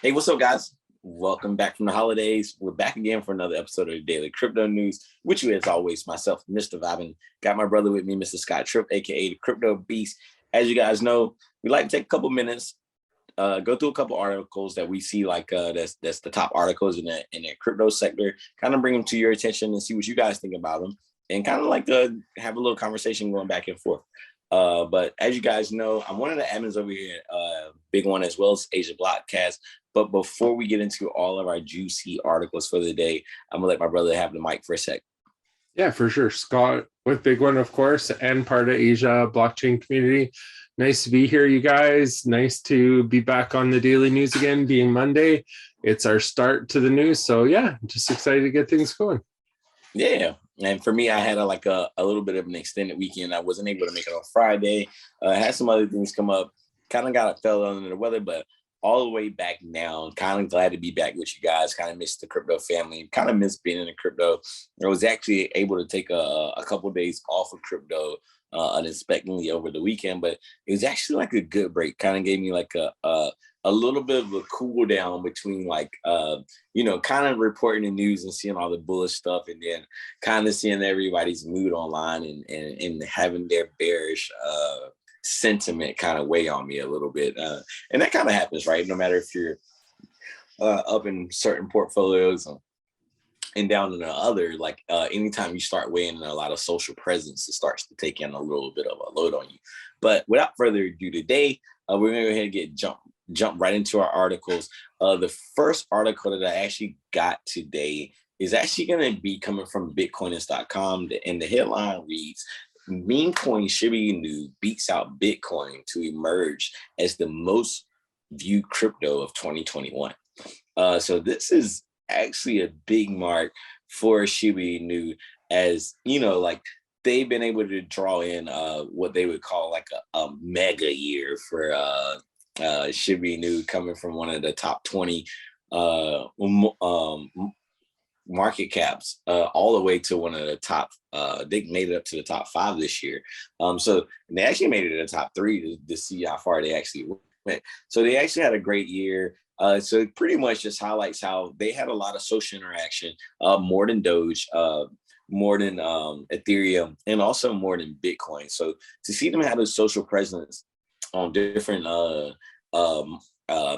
Hey, what's up, guys? Welcome back from the holidays. We're back again for another episode of the Daily Crypto News, which you, as always, myself, Mr. Vibin, got my brother with me, Mr. Scott Tripp, aka the Crypto Beast. As you guys know, we like to take a couple minutes, go through a couple articles that we see that's the top articles in the crypto sector, kind of bring them to your attention and see what you guys think about them, and kind of like to have a little conversation going back and forth. But as you guys know, I'm one of the admins over here at BigONE as well as Asia Blockcast. But before we get into all of our juicy articles for the day, I'm gonna let my brother have the mic for a sec. Yeah, for sure. Scott with BigONE, of course, and part of Asia blockchain community. Nice to be here, you guys. Nice to be back on the daily news again, being Monday. It's our start to the news. So yeah, just excited to get things going. Yeah. And for me, I had a little bit of an extended weekend. I wasn't able to make it on Friday. I had some other things come up. Kind of fell under the weather, but all the way back now. Kind of glad to be back with you guys. Kind of missed the crypto family. Kind of missed being in the crypto. I was actually able to take a couple of days off of crypto unexpectedly over the weekend, but it was actually like a good break. Kind of gave me like a little bit of a cool down between kind of reporting the news and seeing all the bullish stuff, and then kind of seeing everybody's mood online and having their bearish sentiment kind of weigh on me a little bit. And that kind of happens, right? No matter if you're up in certain portfolios and down in the other, anytime you start weighing in a lot of social presence, it starts to take in a little bit of a load on you. But without further ado, today, we're going to go ahead and jump right into our articles. The first article that I actually got today is actually going to be coming from bitcoinist.com, and the headline reads, meme coin Shiba Inu beats out Bitcoin to emerge as the most viewed crypto of 2021. So this is actually a big mark for Shiba Inu, as they've been able to draw in what they would call like a mega year for Shiba Inu, coming from one of the top 20 market caps all the way to one of the top. They made it up to the top 5 this year. So they actually made it to the top 3 to see how far they actually went. So they actually had a great year. So it pretty much just highlights how they had a lot of social interaction, more than Doge, more than Ethereum, and also more than Bitcoin. So to see them have a social presence on different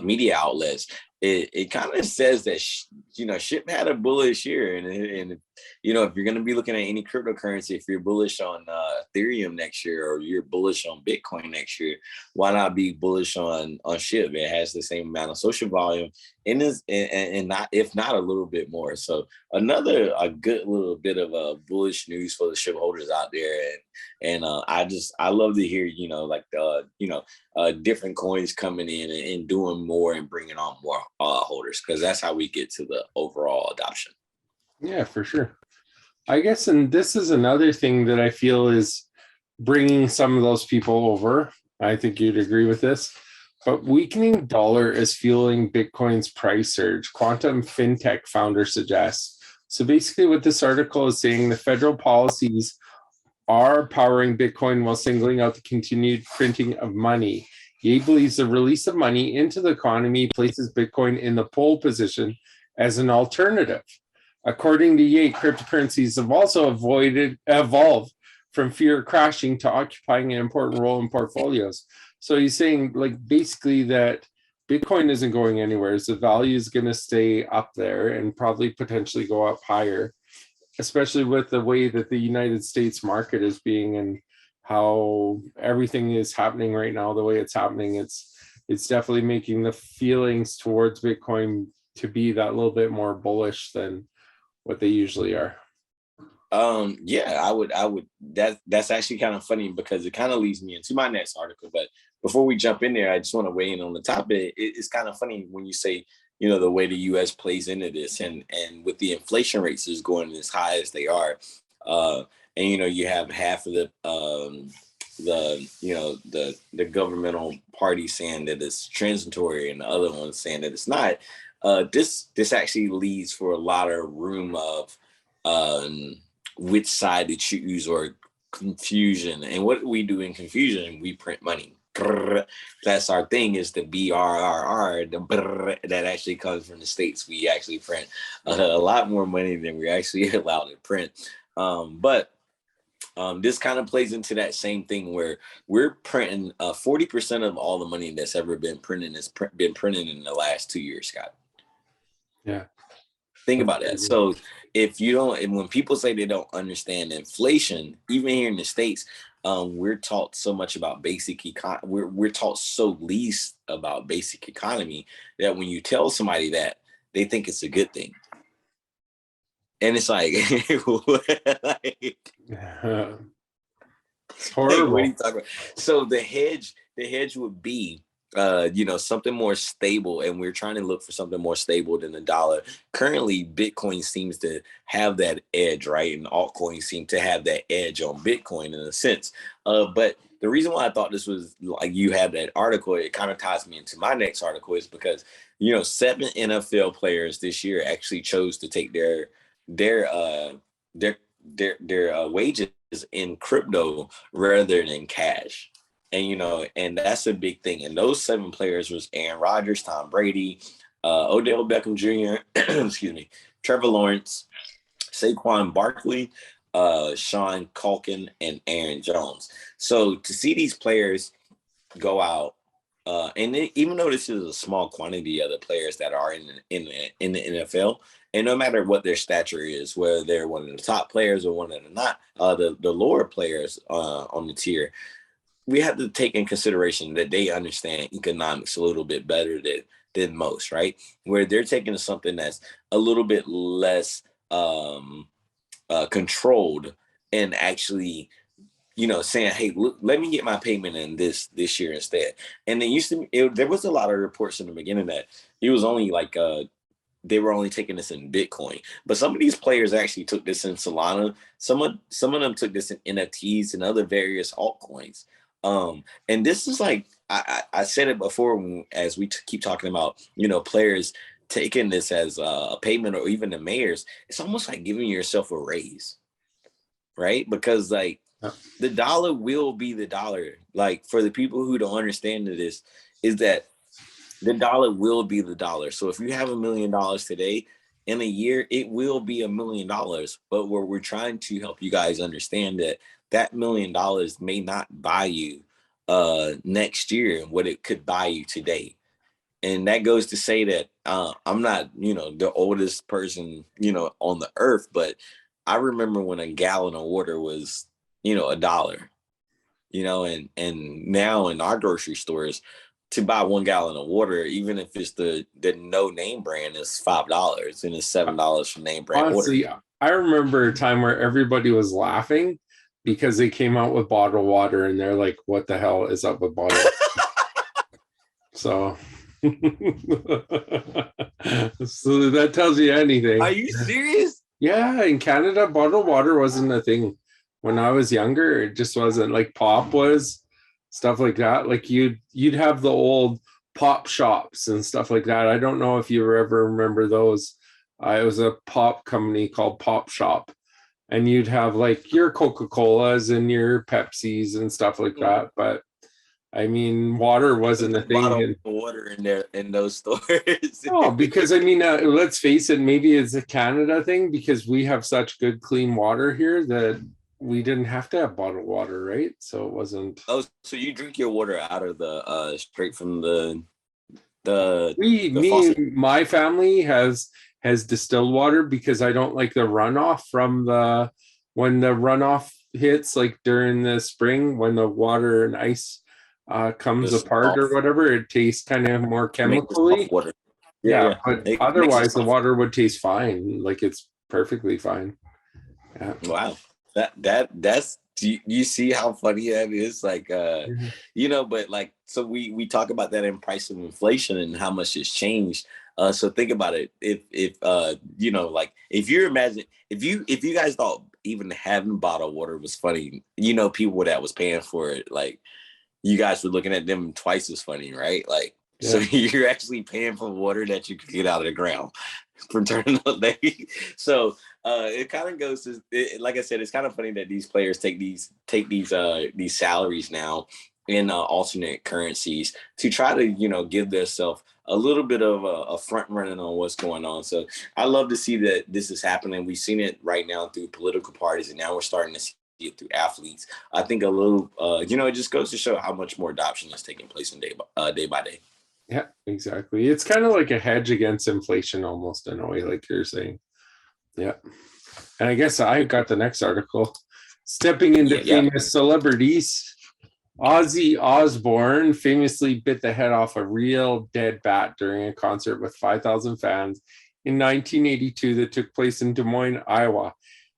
media outlets, it kind of says that shit had a bullish year, and if you're going to be looking at any cryptocurrency, if you're bullish on Ethereum next year, or you're bullish on Bitcoin next year, why not be bullish on SHIB? It has the same amount of social volume and not, if not a little bit more. So a good little bit of bullish news for the SHIB holders out there, and I love to hear different coins coming in and doing more and bringing on more holders, because that's how we get to the overall adoption. Yeah, for sure. I guess, and this is another thing that I feel is bringing some of those people over. I think you'd agree with this. But weakening dollar is fueling Bitcoin's price surge, quantum fintech founder suggests. So basically what this article is saying, the federal policies are powering Bitcoin while singling out the continued printing of money. Ye believes the release of money into the economy places Bitcoin in the pole position as an alternative. According to Ye, cryptocurrencies have also evolved from fear of crashing to occupying an important role in portfolios. So he's saying, basically that Bitcoin isn't going anywhere. So the value is going to stay up there and probably potentially go up higher, especially with the way that the United States market is being and how everything is happening right now, the way it's happening. It's definitely making the feelings towards Bitcoin to be that little bit more bullish than what they usually are. I would that's actually kind of funny, because it kind of leads me into my next article. But before we jump in there, I just want to weigh in on the topic. It's kind of funny when you say, the way the US plays into this, and with the inflation rates is going as high as they are, and you have half of the governmental party saying that it's transitory and the other one saying that it's not. This actually leads for a lot of room of which side to choose, or confusion. And what we do in confusion, we print money. brr, that's our thing, is the BRRR, the brr, that actually comes from the States. We actually print a lot more money than we're actually allowed to print. But this kind of plays into that same thing where we're printing 40% of all the money that's ever been printed been printed in the last 2 years, Scott. Yeah. Think about that. So if you don't, and when people say they don't understand inflation, even here in the States, we're taught so much about we're taught so least about basic economy that when you tell somebody that, they think it's a good thing. And it's like, like it's horrible. What are you talking about? So the hedge would be, something more stable, and we're trying to look for something more stable than the dollar. Currently, Bitcoin seems to have that edge, right? And altcoins seem to have that edge on Bitcoin in a sense. But the reason why I thought this was like, you had that article, it kind of ties me into my next article, is because 7 NFL players this year actually chose to take their wages in crypto rather than cash. And and that's a big thing. And those 7 players was Aaron Rodgers, Tom Brady, Odell Beckham Jr., excuse me, Trevor Lawrence, Saquon Barkley, Sean Culkin, and Aaron Jones. So to see these players go out, and even though this is a small quantity of the players that are in the NFL, and no matter what their stature is, whether they're one of the top players or one of the not, the lower players on the tier, we have to take in consideration that they understand economics a little bit better than most, right? Where they're taking something that's a little bit less controlled, and actually saying, hey, look, let me get my payment in this year instead. And there was a lot of reports in the beginning that it was only like they were only taking this in Bitcoin, but some of these players actually took this in Solana. Some of them took this in NFTs and other various altcoins. And this is like, I said it before, as we keep talking about, players taking this as a payment, or even the mayors, it's almost like giving yourself a raise, right? Because like, the dollar will be the dollar. Like, for the people who don't understand this, is that the dollar will be the dollar. So if you have $1 million today, in a year, it will be $1 million. But where we're trying to help you guys understand that $1 million may not buy you next year what it could buy you today. And that goes to say that I'm not, the oldest person, on the earth, but I remember when a gallon of water was, $1, and now in our grocery stores, to buy 1 gallon of water, even if it's the no name brand, is $5, and it's $7 for name brand Honestly, water. I remember a time where everybody was laughing because they came out with bottled water, and they're like, what the hell is up with bottled water? So so that tells you anything. Are you serious? Yeah, in Canada, bottled water wasn't a thing. When I was younger, it just wasn't. Like pop was, stuff like that. Like you'd have the old pop shops and stuff like that. I don't know if you ever remember those. It was a pop company called Pop Shop, and you'd have like your Coca-Colas and your Pepsis and stuff like that. But I mean, water wasn't a thing. Bottled water in there in those stores. Oh, because I mean, let's face it, maybe it's a Canada thing because we have such good clean water here that we didn't have to have bottled water, right? So it wasn't. Oh, so you drink your water out of the straight from the me, my family has distilled water because I don't like the runoff from when the runoff hits, like during the spring when the water and ice comes apart or whatever, it tastes kind of more chemically. Water. Yeah, but otherwise the water would taste fine. Like it's perfectly fine. Yeah. Wow. That's, you see how funny that is? Like but like, so we talk about that in price of inflation and how much it's changed. So think about it. If like, if you imagine, if you guys thought even having bottled water was funny, people that was paying for it, like, you guys were looking at them twice as funny, right? Like, so you're actually paying for water that you could get out of the ground from turning up day. So it kind of goes to, like I said, it's kind of funny that these players take these salaries now, in alternate currencies to try to, give themselves a little bit of a front running on what's going on. So I love to see that this is happening. We've seen it right now through political parties, and now we're starting to see it through athletes. I think a little, it just goes to show how much more adoption is taking place in day by day. Yeah, exactly. It's kind of like a hedge against inflation almost in a way, like you're saying. Yeah. And I guess I got the next article. Stepping into famous celebrities, Ozzy Osbourne famously bit the head off a real dead bat during a concert with 5,000 fans in 1982 that took place in Des Moines, Iowa.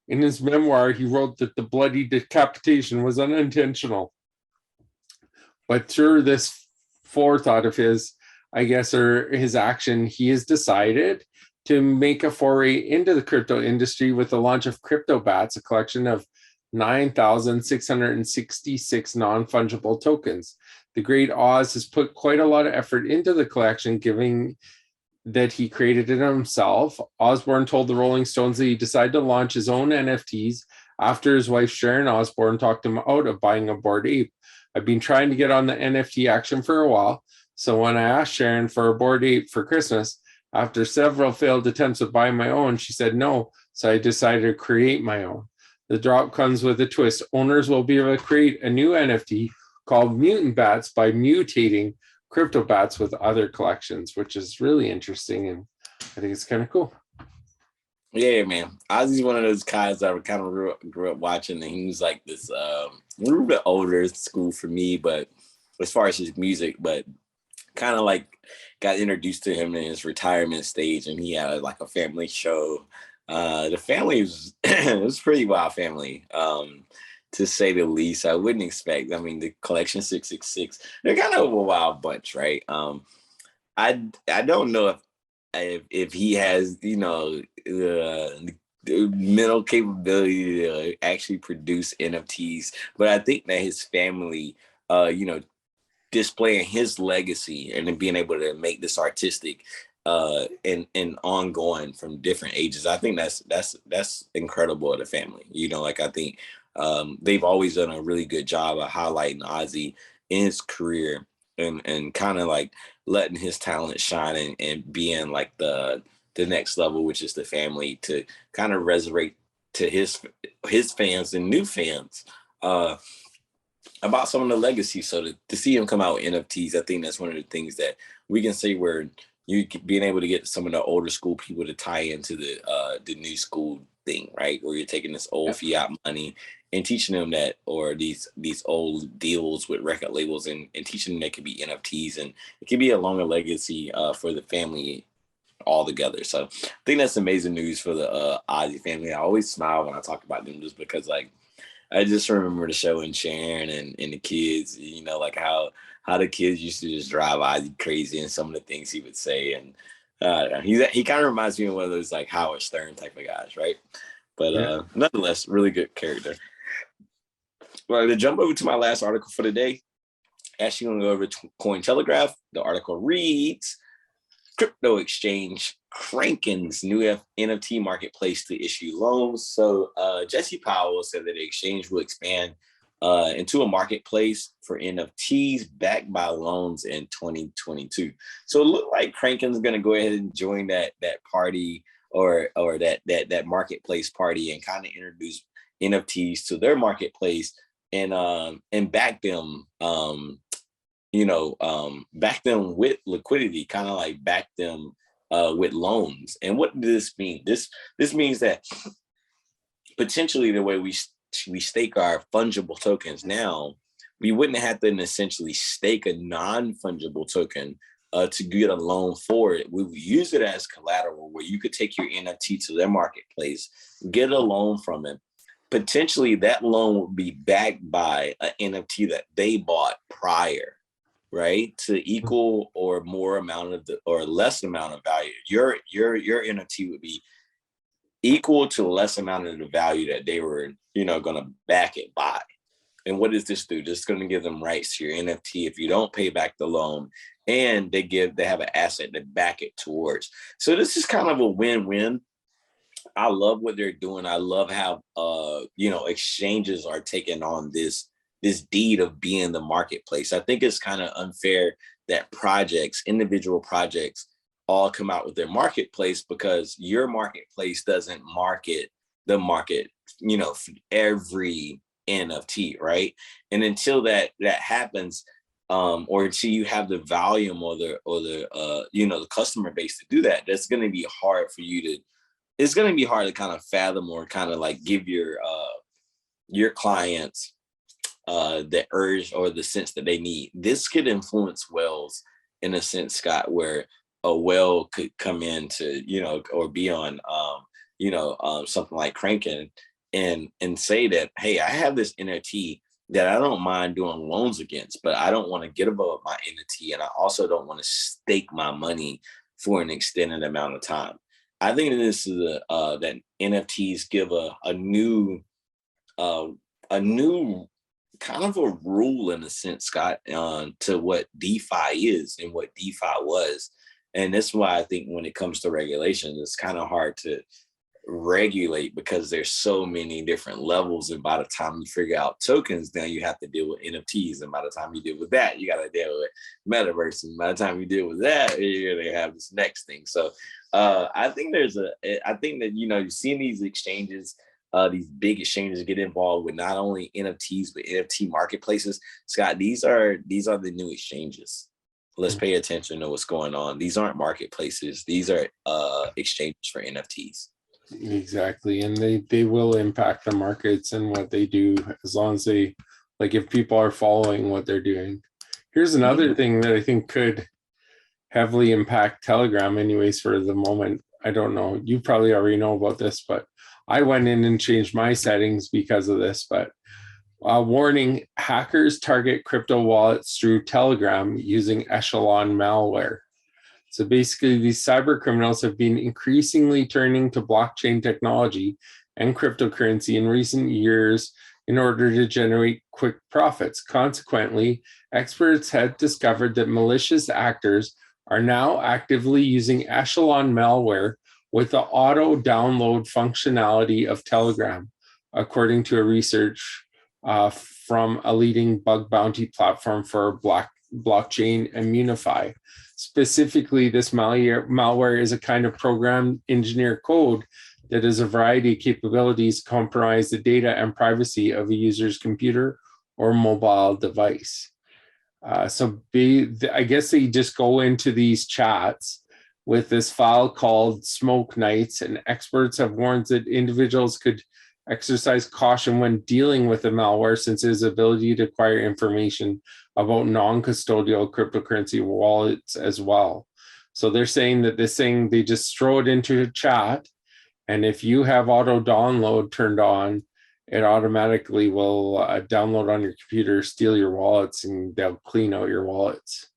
In his memoir, he wrote that the bloody decapitation was unintentional. But through this forethought of his, I guess, or his action, he has decided to make a foray into the crypto industry with the launch of Cryptobatz, a collection of 9,666 non-fungible tokens. The great Oz has put quite a lot of effort into the collection, given that he created it himself. Osbourne told the Rolling Stones that he decided to launch his own NFTs after his wife Sharon Osbourne talked him out of buying a Bored Ape. I've been trying to get on the NFT action for a while, so when I asked Sharon for a Bored Ape for Christmas, after several failed attempts of buying my own, she said no, so I decided to create my own. The drop comes with a twist. Owners will be able to create a new NFT called Mutant Bats by mutating Cryptobatz with other collections, which is really interesting, and I think it's kind of cool. Yeah, man. Ozzy's one of those guys that I kind of grew up watching, and he was like this a little bit older school for me, but as far as his music, but kind of like got introduced to him in his retirement stage, and he had like a family show. The family was it was pretty wild family, to say the least. I wouldn't expect. I mean, the collection 666, they're kind of a wild bunch, right? I don't know if he has, the mental capability to actually produce NFTs, but I think that his family, displaying his legacy and then being able to make this artistic and ongoing from different ages. I think that's incredible of the family. I think they've always done a really good job of highlighting Ozzy in his career and kind of like letting his talent shine and being like the next level, which is the family, to kind of resurrect to his fans and new fans about some of the legacy. So to see him come out with NFTs, I think that's one of the things that we can say where you being able to get some of the older school people to tie into the new school thing, right? Where you're taking this old fiat money and teaching them that, or these old deals with record labels and teaching them that could be NFTs, and it could be a longer legacy for the family all together. So I think that's amazing news for the Ozzy family. I always smile when I talk about them just because like I just remember the show and Sharon and the kids, like how the kids used to just drive Ozzy crazy and some of the things he would say. And he kind of reminds me of one of those like Howard Stern type of guys, right? But nonetheless, really good character. Well, to jump over to my last article for the day, actually going to go over to Cointelegraph. The article reads, crypto exchange Kraken's new NFT marketplace to issue loans. So Jesse Powell said that the exchange will expand into a marketplace for NFTs backed by loans in 2022. So it looked like Kraken's going to go ahead and join that party or that marketplace party and kind of introduce NFTs to their marketplace and back them. Back them with liquidity, kind of like back them with loans. And what does this mean? This means that potentially the way we stake our fungible tokens now, we wouldn't have to essentially stake a non-fungible token to get a loan for it. We would use it as collateral where you could take your NFT to their marketplace, get a loan from it. Potentially that loan would be backed by an NFT that they bought prior, right, to equal or more amount of or less amount of value. Your NFT would be equal to less amount of the value that they were, going to back it by. And what does this do? This is going to give them rights to your NFT if you don't pay back the loan, and they have an asset to back it towards. So this is kind of a win-win. I love what they're doing. I love how exchanges are taking on this this deed of being the marketplace. I think it's kind of unfair that individual projects all come out with their marketplace, because your marketplace doesn't market the market, for every NFT, right? And until that happens, or until you have the volume or the customer base to do that, that's going to be hard for you to. It's going to be hard to kind of fathom or kind of like give your clients the urge or the sense that they need. This could influence whales in a sense, Scott, where a whale could come in to, or be on, something like Kraken and say that, hey, I have this NFT that I don't mind doing loans against, but I don't want to get above my NFT. And I also don't want to stake my money for an extended amount of time. I think that this is that NFTs give a new kind of a rule in a sense, Scott, to what DeFi is and what DeFi was. And that's why I think when it comes to regulation, it's kind of hard to regulate, because there's so many different levels. And by the time you figure out tokens, then you have to deal with NFTs. And by the time you deal with that, you got to deal with metaverse. And by the time you deal with that, you're going to have this next thing. So I think that, you've seen these exchanges, these big exchanges get involved with not only NFTs, but NFT marketplaces. Scott, these are the new exchanges. Let's pay attention to what's going on. These aren't marketplaces. These are exchanges for NFTs. Exactly. And they will impact the markets and what they do, as long as they, like, if people are following what they're doing. Here's another thing that I think could heavily impact Telegram anyways for the moment. I don't know. You probably already know about this, but I went in and changed my settings because of this. But warning, hackers target crypto wallets through Telegram using Echelon malware. So basically, these cyber criminals have been increasingly turning to blockchain technology and cryptocurrency in recent years in order to generate quick profits. Consequently, experts had discovered that malicious actors are now actively using Echelon malware with the auto download functionality of Telegram, according to a research from a leading bug bounty platform for blockchain, Immunify. Specifically, this malware is a kind of program engineer code that has a variety of capabilities to compromise the data and privacy of a user's computer or mobile device. I guess they just go into these chats with this file called Smoke Nights, and experts have warned that individuals could exercise caution when dealing with the malware, since its ability to acquire information about non-custodial cryptocurrency wallets as well. So they're saying that this thing, they just throw it into a chat, and if you have auto download turned on, it automatically will download on your computer, steal your wallets, and they'll clean out your wallets.